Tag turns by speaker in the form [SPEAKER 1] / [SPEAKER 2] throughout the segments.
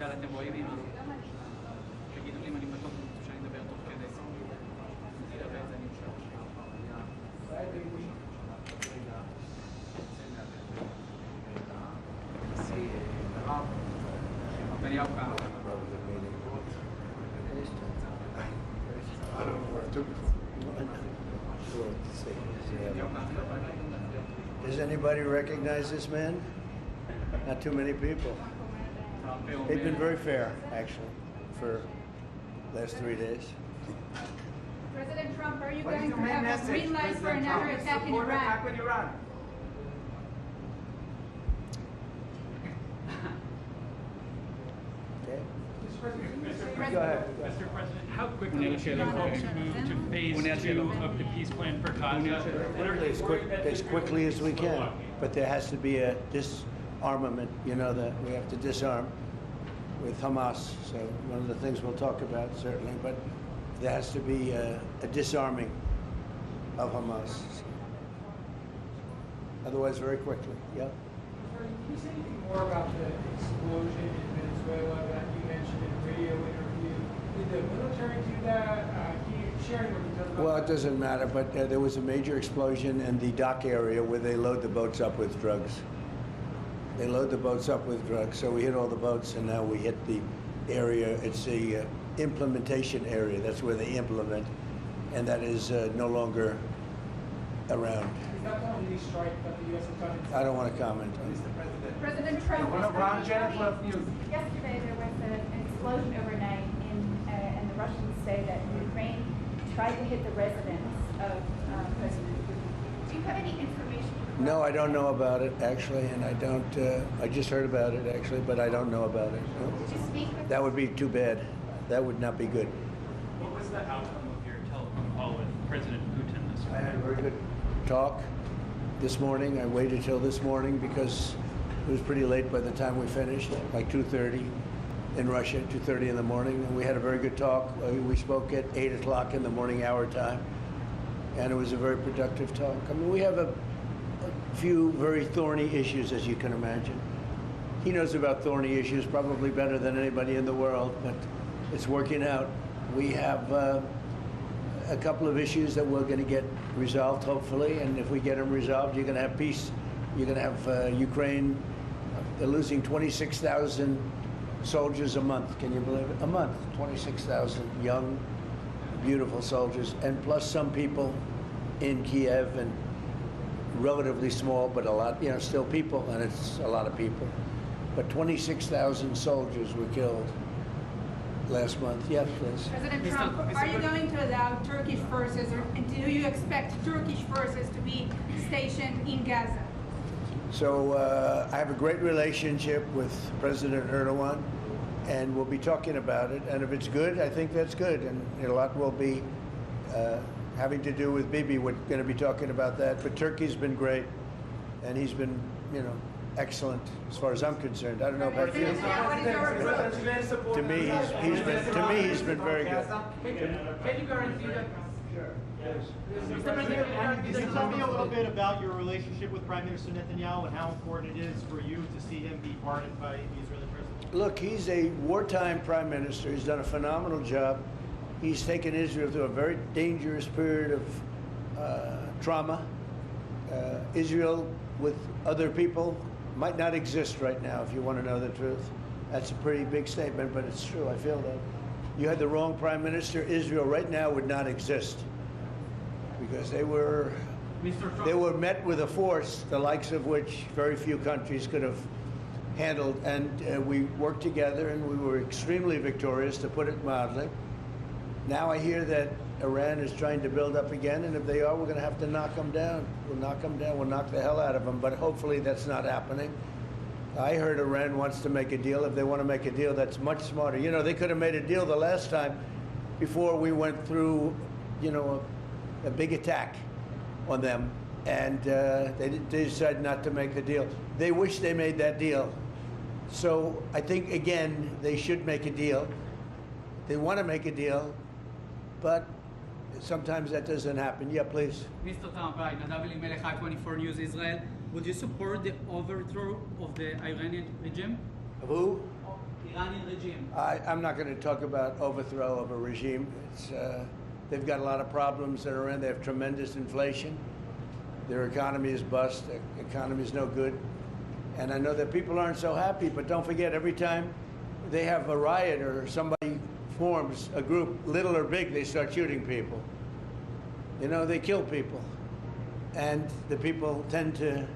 [SPEAKER 1] טל, אתם רואים אם... תגידו לי אם אני בטוח שאני אדבר תוך כדי. נדבר את זה, אני חושב. נתניהו כאן.
[SPEAKER 2] Does anybody recognize this man? Not too many people. They've been very fair, actually, for the last 3 days.
[SPEAKER 3] President Trump, are you going to have a green light for another attack in Iran?
[SPEAKER 2] Okay.
[SPEAKER 4] Mr.
[SPEAKER 2] Go ahead.
[SPEAKER 4] Mr. President, how quickly should you folks move to phase 2 of the peace plan for Gaza?
[SPEAKER 2] As quickly as we can, but there has to be a disarmament. You know that we have to disarm with Hamas. So one of the things we'll talk about certainly, but there has to be a disarming of Hamas. Otherwise, very quickly. Yeah.
[SPEAKER 5] Can you say anything more about the explosion in Venezuela that you mentioned in a radio interview? Did the military do that? Can you share any more details about
[SPEAKER 2] Well, it doesn't matter, but there was a major explosion in the dock area where they load the boats up with drugs. They load the boats up with drugs. So we hit all the boats, and now we hit the area. It's the implementation area. That's where they implement, and that is no longer around.
[SPEAKER 5] Is that the only strike that the U.S. has done?
[SPEAKER 2] I don't want to comment on
[SPEAKER 6] Mr. President.
[SPEAKER 3] President Trump,
[SPEAKER 6] News.
[SPEAKER 3] yesterday there was an explosion overnight, and the Russians say that Ukraine tried to hit the residence of President Putin. Do you have any information?
[SPEAKER 2] No, I don't know about it, actually, and I don't, I just heard about it, actually, but I don't know about it. No.
[SPEAKER 3] Did you speak with
[SPEAKER 2] That would be too bad. That would not be good.
[SPEAKER 4] What was the outcome of your telephone call with President Putin this
[SPEAKER 2] I had a
[SPEAKER 4] morning?
[SPEAKER 2] very good talk this morning. I waited till this morning because it was pretty late by the time we finished, like 2:30 in Russia, 2:30 in the morning, and we had a very good talk. We spoke at 8 o'clock in the morning hour time, and it was a very productive talk. I mean, we have a few very thorny issues, as you can imagine. He knows about thorny issues probably better than anybody in the world, but it's working out. We have a couple of issues that we're going to get resolved, hopefully, and if we get them resolved, you're going to have peace. You're going to have Ukraine. They're losing 26,000 soldiers a month. Can you believe it? A month, 26,000 young, beautiful soldiers, and plus some people in Kiev, and relatively small, but a lot, you know, still people, and it's a lot of people. But 26,000 soldiers were killed last month. Yes, please.
[SPEAKER 3] President Trump, are you going to allow Turkish forces, or do you expect Turkish forces to be stationed in Gaza?
[SPEAKER 2] So I have a great relationship with President Erdogan, and we'll be talking about it. And if it's good, I think that's good. And a lot will be having to do with Bibi. We're going to be talking about that. But Turkey's been great, and he's been, you know, excellent as far as I'm concerned. I don't know about you. To me, he's been very good.
[SPEAKER 5] Can you guarantee that?
[SPEAKER 2] Sure. Yes.
[SPEAKER 7] Can you tell me a little bit about your relationship with Prime Minister Netanyahu and how important it is for you to see him be pardoned by the Israeli president?
[SPEAKER 2] Look, he's a wartime prime minister. He's done a phenomenal job. He's taken Israel through a very dangerous period of trauma. Israel, with other people, might not exist right now, if you want to know the truth. That's a pretty big statement, but it's true. I feel that. You had the wrong prime minister. Israel right now would not exist because they were met with a force, the likes of which very few countries could have handled. And we worked together, and we were extremely victorious, to put it mildly. Now I hear that Iran is trying to build up again, and if they are, we're going to have to knock them down. We'll knock them down. We'll knock the hell out of them, but hopefully that's not happening. I heard Iran wants to make a deal. If they want to make a deal, that's much smarter. You know, they could have made a deal the last time before we went through, you know, a big attack on them, and they decided not to make the deal. They wish they made that deal. So I think, again, they should make a deal. They want to make a deal, but sometimes that doesn't happen. Yeah, please.
[SPEAKER 1] Mr. Trump, hi, Nadav Elimelech, 24 News Israel. Would you support the overthrow of the Iranian regime?
[SPEAKER 2] Of who?
[SPEAKER 1] Iranian regime.
[SPEAKER 2] I'm not going to talk about overthrow of a regime. They've got a lot of problems that are in. They have tremendous inflation. Their economy is bust. Their economy is no good. And I know that people aren't so happy, but don't forget, every time they have a riot or somebody forms a group, little or big, they start shooting people. You know, they kill people. And the people tend to,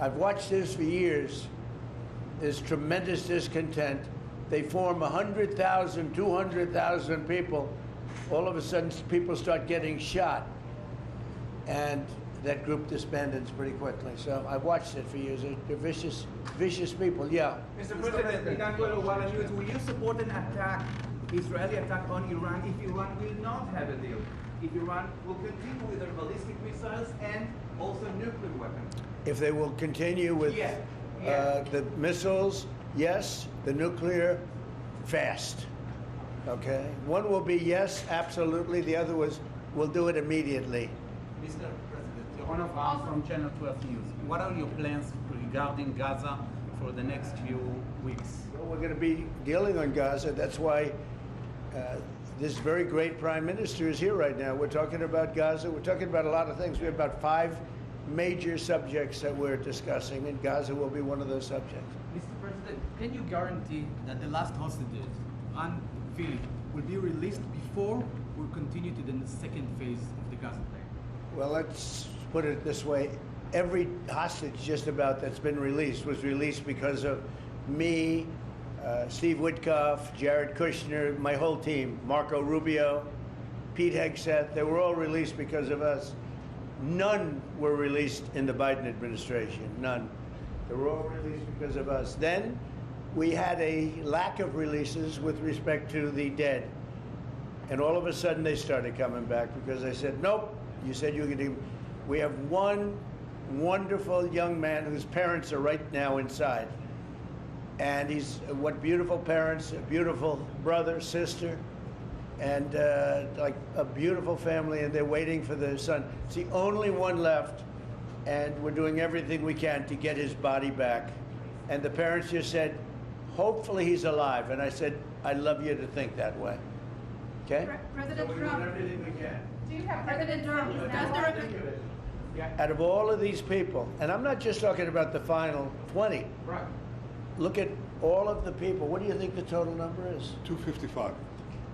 [SPEAKER 2] I've watched this for years. There's tremendous discontent. They form 100,000, 200,000 people. All of a sudden, people start getting shot. And that group disbands pretty quickly. So I've watched it for years. They're vicious, vicious people. Yeah.
[SPEAKER 6] Mr. President, Netanyahu, WSBT-TV, will you support an attack, Israeli attack on Iran if Iran will not have a deal? If Iran will continue with their ballistic missiles and also nuclear weapons?
[SPEAKER 2] If they will continue with the missiles, yes. The nuclear, fast. Okay? One will be yes, absolutely. The other was, we'll do it immediately.
[SPEAKER 6] Mr. President, Ron Abraham from Channel 12 News. What are your plans regarding Gaza for the next few weeks?
[SPEAKER 2] Well, we're going to be dealing on Gaza. That's why this very great prime minister is here right now. We're talking about Gaza. We're talking about a lot of things. We have about 5 major subjects that we're discussing, and Gaza will be one of those subjects.
[SPEAKER 6] Mr. President, can you guarantee that the last hostages, Ran Philip, will be released before we continue to the second phase of the Gaza plan?
[SPEAKER 2] Well, let's put it this way. Every hostage just about that's been released was released because of me, Steve Witkoff, Jared Kushner, my whole team, Marco Rubio, Pete Hegseth. They were all released because of us. None were released in the Biden administration, none. They were all released because of us. Then we had a lack of releases with respect to the dead. And all of a sudden they started coming back because I said, nope, you said you could do. We have one wonderful young man whose parents are right now inside. And he's, what beautiful parents, a beautiful brother, sister, and like a beautiful family, and they're waiting for the son. It's the only one left, and we're doing everything we can to get his body back. And the parents just said, hopefully he's alive. And I said, I'd love you to think that way. Okay?
[SPEAKER 8] President
[SPEAKER 2] so we're
[SPEAKER 8] Trump.
[SPEAKER 2] doing everything we can.
[SPEAKER 3] Do you have
[SPEAKER 8] President Trump,
[SPEAKER 2] Out of all of these people, and I'm not just talking about the final 20.
[SPEAKER 5] Right.
[SPEAKER 2] Look at all of the people. What do you think the total number is?
[SPEAKER 9] 255.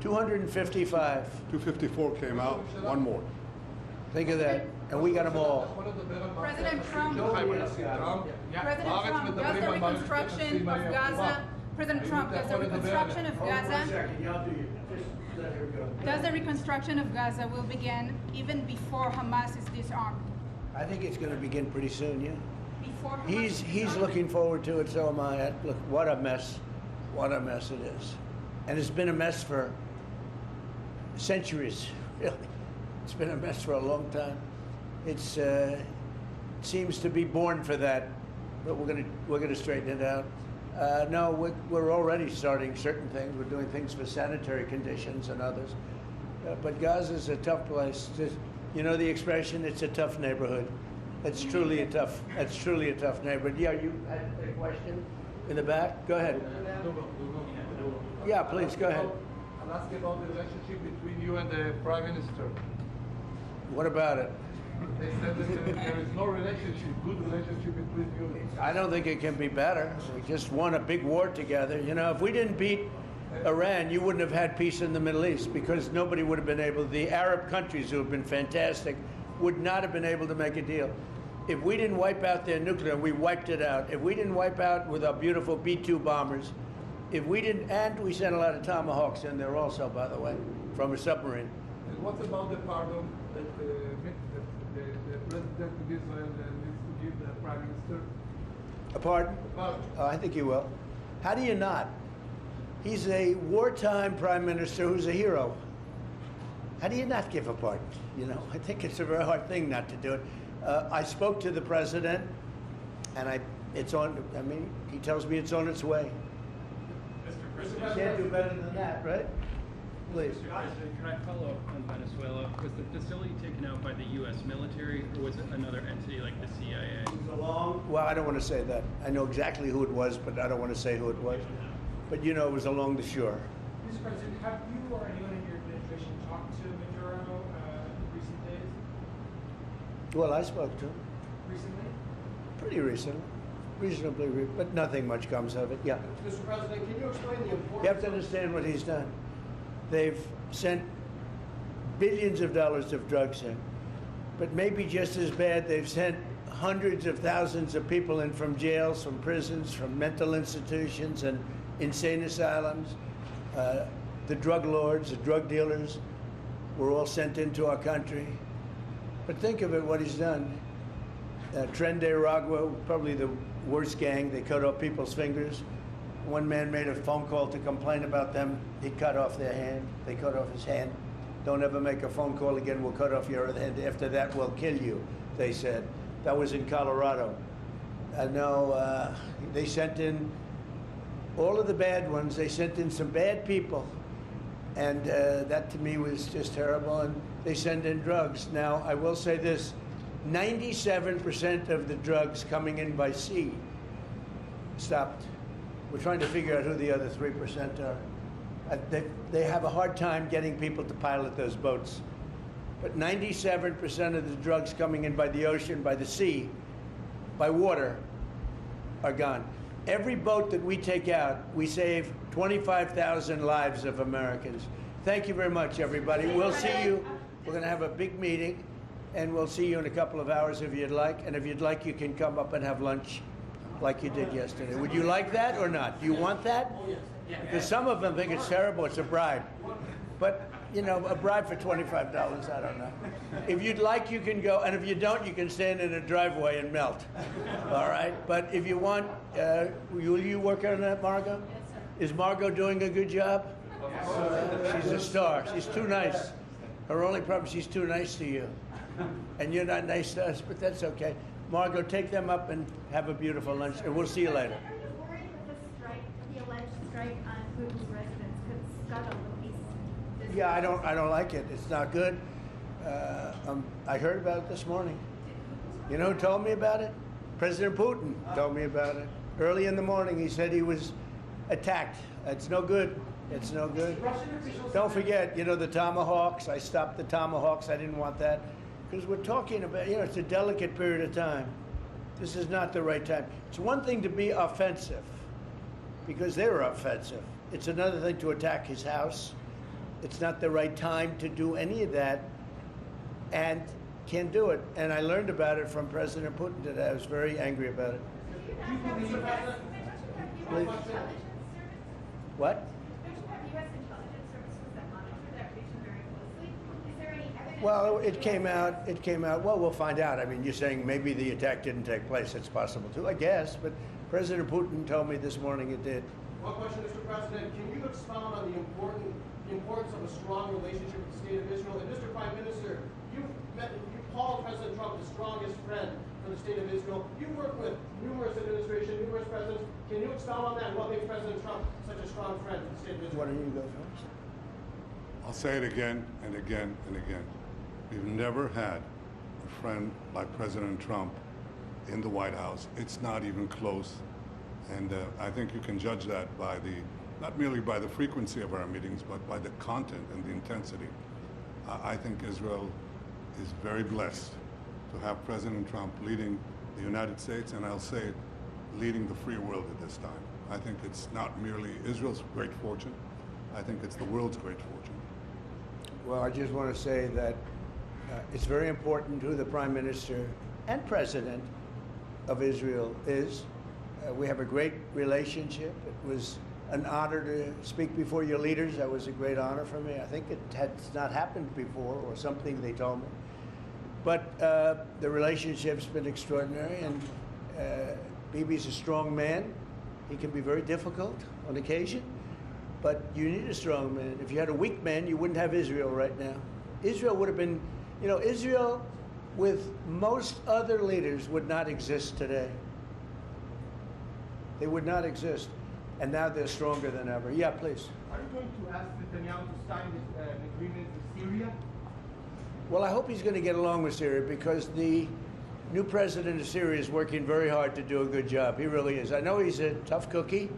[SPEAKER 2] 255.
[SPEAKER 9] 254 came out, one more.
[SPEAKER 2] Think of that. And we got them all.
[SPEAKER 8] President Trump, does the reconstruction of Gaza, President Trump, does the reconstruction of Gaza, does the reconstruction of Gaza will begin even before Hamas is disarmed?
[SPEAKER 2] I think it's going to begin pretty soon, yeah.
[SPEAKER 8] Before Hamas is
[SPEAKER 2] He's
[SPEAKER 8] disarmed?
[SPEAKER 2] looking forward to it, so am I. Look, what a mess. What a mess it is. And it's been a mess for centuries, really. It's been a mess for a long time. It's seems to be born for that, but we're gonna straighten it out. No, we're already starting certain things. We're doing things for sanitary conditions and others. But Gaza's a tough place. You know the expression, it's a tough neighborhood. It's truly a tough neighborhood. Yeah, you had a question in the back? Go ahead. Yeah, please, go ahead.
[SPEAKER 10] I'll ask about the relationship between you and the Prime Minister.
[SPEAKER 2] What about it?
[SPEAKER 10] They said that there is no good relationship between you.
[SPEAKER 2] I don't think it can be better. We just won a big war together. You know, if we didn't beat Iran, you wouldn't have had peace in the Middle East because nobody would have been able, the Arab countries who have been fantastic would not have been able to make a deal. If we didn't wipe out their nuclear, we wiped it out. If we didn't wipe out with our beautiful B-2 bombers, if we didn't, and we sent a lot of Tomahawks in there also, by the way, from a submarine.
[SPEAKER 10] And what about the pardon that the President of Israel needs to give the Prime Minister?
[SPEAKER 2] A pardon?
[SPEAKER 10] A pardon.
[SPEAKER 2] Oh, I think he will. How do you not? He's a wartime prime minister who's a hero. How do you not give a pardon? You know, I think it's a very hard thing not to do it. I spoke to the president, and it's on. I mean, he tells me it's on its way.
[SPEAKER 4] Mr. President.
[SPEAKER 2] Can't do better than that, right? Please.
[SPEAKER 4] Mr. President, can I follow up on Venezuela? Was the facility taken out by the U.S. military, or was it another entity like the CIA?
[SPEAKER 2] Well, I don't want to say that. I know exactly who it was, but I don't want to say who it was. but you know it was along the shore.
[SPEAKER 5] Mr. President, have you or anyone in your administration talked to Maduro in recent days?
[SPEAKER 2] Well, I spoke to him
[SPEAKER 5] Recently?
[SPEAKER 2] pretty recently, but nothing much comes of it. Yeah.
[SPEAKER 11] Mr. President, can you explain the importance?
[SPEAKER 2] You have to understand what he's done. They've sent billions of dollars of drugs in, but maybe just as bad, they've sent hundreds of thousands of people in from jails, from prisons, from mental institutions and insane asylums. The drug lords, the drug dealers were all sent into our country. But think of it, what he's done. Tren de Aragua, probably the worst gang. They cut off people's fingers. One man made a phone call to complain about them. He cut off their hand. They cut off his hand. Don't ever make a phone call again. We'll cut off your other hand. After that, we'll kill you, they said. That was in Colorado. No, they sent in all of the bad ones. They sent in some bad people. And that to me was just terrible. And they send in drugs. Now, I will say this. 97% of the drugs coming in by sea stopped. We're trying to figure out who the other 3% are. They have a hard time getting people to pilot those boats. But 97% of the drugs coming in by the ocean, by the sea, by water, are gone. Every boat that we take out, we save 25,000 lives of Americans. Thank you very much, everybody. We'll see you. We're going to have a big meeting, and we'll see you in a couple of hours if you'd like. And if you'd like, you can come up and have lunch like you did yesterday. Would you like that or not? Do you want that? Because some of them think it's terrible. It's a bribe. But, you know, a bribe for $25, I don't know. If you'd like, you can go. And if you don't, you can stand in a driveway and melt. All right? But if you want, will you work on that, Margot? Yes, sir. Is Margot doing a good job? She's a star. She's too nice. Her only problem is she's too nice to you. And you're not nice to us, but that's okay. Margot, take them up and have a beautiful lunch, and we'll see you later.
[SPEAKER 3] Are you worried that the strike, the alleged strike on Putin's residence could scuttle the peace?
[SPEAKER 2] Yeah, I don't like it. It's not good. I heard about it this morning. You know who told me about it? President Putin told me about it. Early in the morning, he said he was attacked. It's no good. It's no good. Don't forget, you know, the Tomahawks. I stopped the Tomahawks. I didn't want that. Because we're talking about, you know, it's a delicate period of time. This is not the right time. It's one thing to be offensive, because they were offensive. It's another thing to attack his house. It's not the right time to do any of that, and can't do it. And I learned about it from President Putin today. I was very angry about it. Please. What? Well, it came out. Well, we'll find out. I mean, you're saying maybe the attack didn't take place. It's possible too, I guess. But President Putin told me this morning it did.
[SPEAKER 11] One question, Mr. President. Can you expound on the importance of a strong relationship with the state of Israel? And Mr. Prime Minister, you called President Trump the strongest friend for the state of Israel. You worked with numerous administrations, numerous presidents. Can you expound on that and what makes President Trump such a strong friend for the state of Israel?
[SPEAKER 2] Why don't you go first?
[SPEAKER 9] I'll say it again and again and again. We've never had a friend like President Trump in the White House. It's not even close. And I think you can judge that by not merely by the frequency of our meetings, but by the content and the intensity. I think Israel is very blessed to have President Trump leading the United States, and I'll say it, leading the free world at this time. I think it's not merely Israel's great fortune. I think it's the world's great fortune.
[SPEAKER 2] Well, I just want to say that it's very important who the Prime Minister and President of Israel is. We have a great relationship. It was an honor to speak before your leaders. That was a great honor for me. I think it has not happened before, or something they told me. But the relationship's been extraordinary, and Bibi's a strong man. He can be very difficult on occasion, but you need a strong man. If you had a weak man, you wouldn't have Israel right now. Israel would have been, you know, Israel with most other leaders would not exist today. They would not exist. And now they're stronger than ever. Yeah, please.
[SPEAKER 12] Are you going to ask Netanyahu to sign an agreement with Syria?
[SPEAKER 2] Well, I hope he's going to get along with Syria, because the new president of Syria is working very hard to do a good job. He really is. I know he's a tough cookie,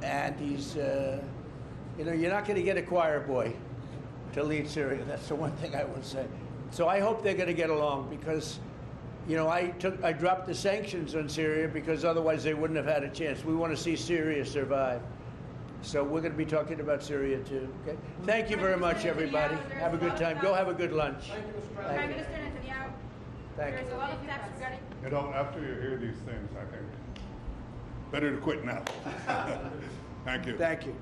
[SPEAKER 2] and he's, you know, you're not going to get a choir boy to lead Syria. That's the one thing I will say. So I hope they're going to get along because, you know, I dropped the sanctions on Syria because otherwise they wouldn't have had a chance. We want to see Syria survive. So we're going to be talking about Syria too. Okay. Thank you very much, everybody. Have a good time. Go have a good lunch.
[SPEAKER 8] Prime Minister Netanyahu,
[SPEAKER 2] Thank
[SPEAKER 8] there's
[SPEAKER 2] you.
[SPEAKER 8] a lot of facts regarding.
[SPEAKER 9] You know, after you hear these things, I think better to quit now. Thank you.
[SPEAKER 2] Thank you.